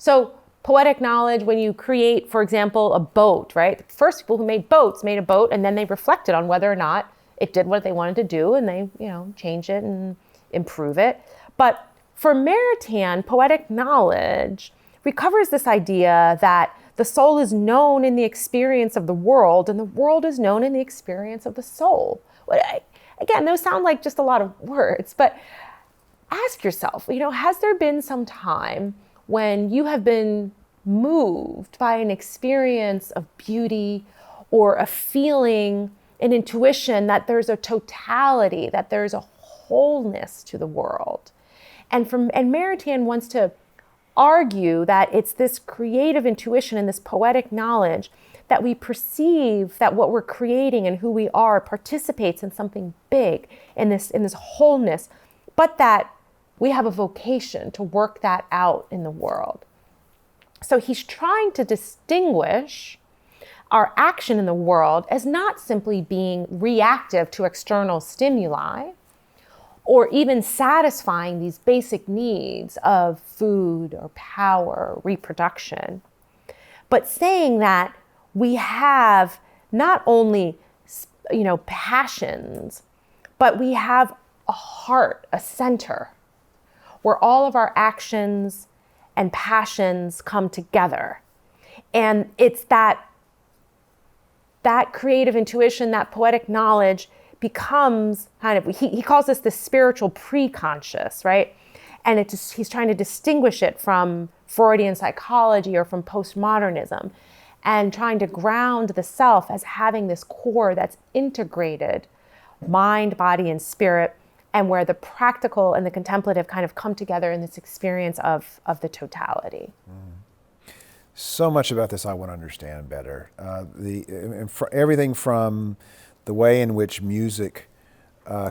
So poetic knowledge, when you create, for example, a boat, right? The first people who made boats made a boat, and then they reflected on whether or not it did what they wanted to do, and they, change it and improve it. But for Maritain, poetic knowledge recovers this idea that the soul is known in the experience of the world, and the world is known in the experience of the soul. Again, those sound like just a lot of words, but ask yourself, has there been some time when you have been moved by an experience of beauty or a feeling, an intuition that there's a totality, that there's a wholeness to the world? And Maritain wants to argue that it's this creative intuition and this poetic knowledge that we perceive that what we're creating and who we are participates in something big, in this wholeness, but that we have a vocation to work that out in the world. So he's trying to distinguish our action in the world as not simply being reactive to external stimuli, or even satisfying these basic needs of food or power or reproduction, but saying that we have not only, passions, but we have a heart, a center, where all of our actions and passions come together. And it's that creative intuition, that poetic knowledge becomes kind of, he calls this the spiritual pre-conscious, right? And he's trying to distinguish it from Freudian psychology or from postmodernism, and trying to ground the self as having this core that's integrated, mind, body, and spirit, and where the practical and the contemplative kind of come together in this experience of the totality. So much about this I want to understand better. Everything from the way in which music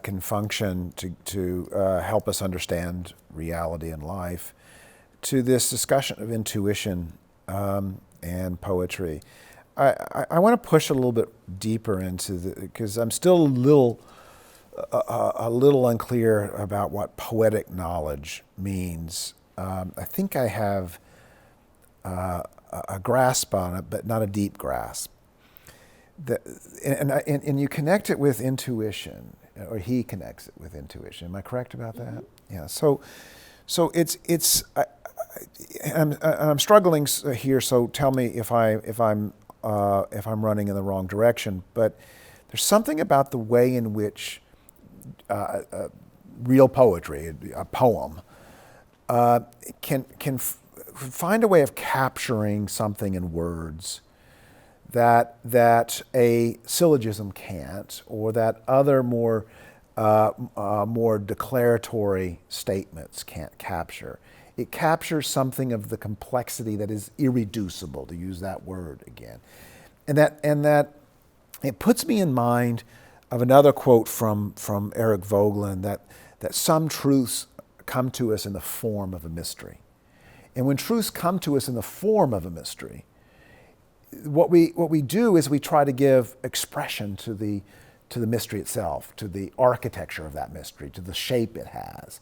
can function to help us understand reality and life, to this discussion of intuition and poetry. I want to push a little bit deeper into because I'm still a little unclear about what poetic knowledge means. I think I have a grasp on it, but not a deep grasp. And you connect it with intuition, or he connects it with intuition. Am I correct about that? Mm-hmm. Yeah. So it's I'm struggling here. So tell me if I'm running in the wrong direction. But there's something about the way in which real poetry, a poem, can find a way of capturing something in words that a syllogism can't, or that other more declaratory statements can't capture. It captures something of the complexity that is irreducible, to use that word again, and that it puts me in mind of another quote from Eric Voegelin that some truths come to us in the form of a mystery, and when truths come to us in the form of a mystery, what we do is we try to give expression to the mystery itself, to the architecture of that mystery, to the shape it has,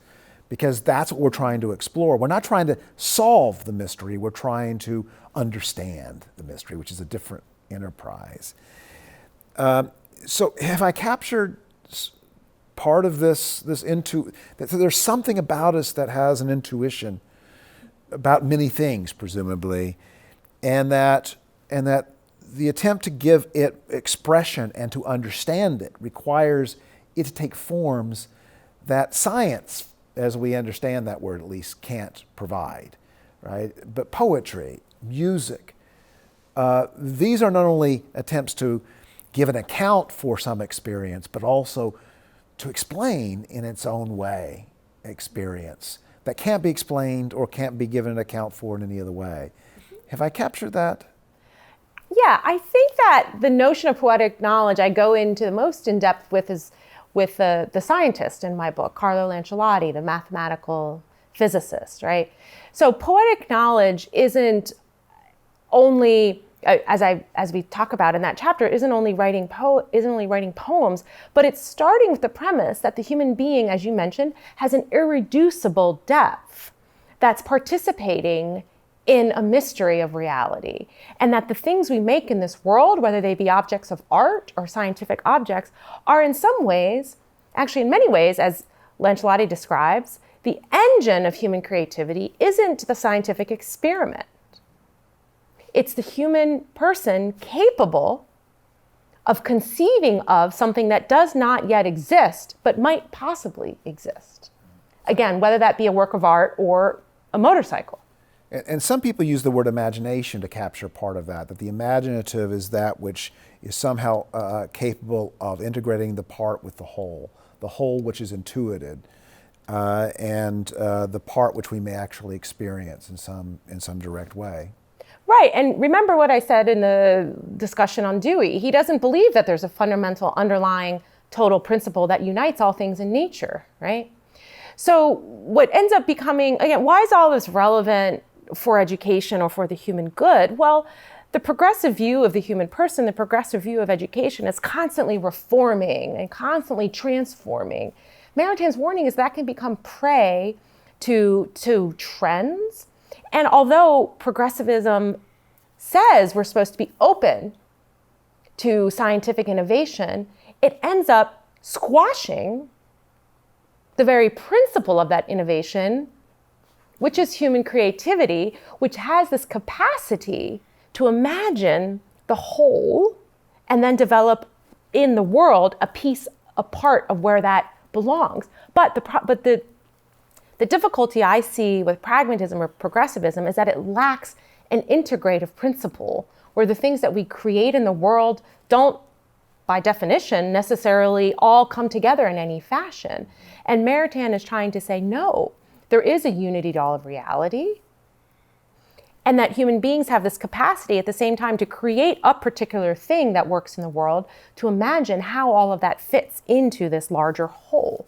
because that's what we're trying to explore. We're not trying to solve the mystery, we're trying to understand the mystery, which is a different enterprise. So have I captured part of this that there's something about us that has an intuition about many things, presumably, and that the attempt to give it expression and to understand it requires it to take forms that science, as we understand that word at least, can't provide, right? But poetry, music, these are not only attempts to give an account for some experience, but also to explain in its own way experience that can't be explained or can't be given an account for in any other way. Have I captured that? Yeah, I think that the notion of poetic knowledge I go into the most in depth with is with the scientist in my book, Carlo Lanciolotti, the mathematical physicist, right? So poetic knowledge isn't only, as we talk about in that chapter, isn't only writing poems, but it's starting with the premise that the human being, as you mentioned, has an irreducible depth that's participating in a mystery of reality. And that the things we make in this world, whether they be objects of art or scientific objects, are in some ways, actually in many ways, as Lancilotti describes, the engine of human creativity isn't the scientific experiment. It's the human person capable of conceiving of something that does not yet exist, but might possibly exist. Again, whether that be a work of art or a motorcycle. And some people use the word imagination to capture part of that the imaginative is that which is somehow capable of integrating the part with the whole which is intuited, and the part which we may actually experience in some direct way. Right, and remember what I said in the discussion on Dewey. He doesn't believe that there's a fundamental underlying total principle that unites all things in nature, right? So what ends up becoming, again, why is all this relevant for education or for the human good? Well, the progressive view of the human person, the progressive view of education is constantly reforming and constantly transforming. Maritain's warning is that can become prey to trends. And although progressivism says we're supposed to be open to scientific innovation, it ends up squashing the very principle of that innovation, which is human creativity, which has this capacity to imagine the whole and then develop in the world a part of where that belongs. But the difficulty I see with pragmatism or progressivism is that it lacks an integrative principle where the things that we create in the world don't, by definition, necessarily all come together in any fashion. And Maritain is trying to say, no, there is a unity to all of reality, and that human beings have this capacity at the same time to create a particular thing that works in the world, to imagine how all of that fits into this larger whole.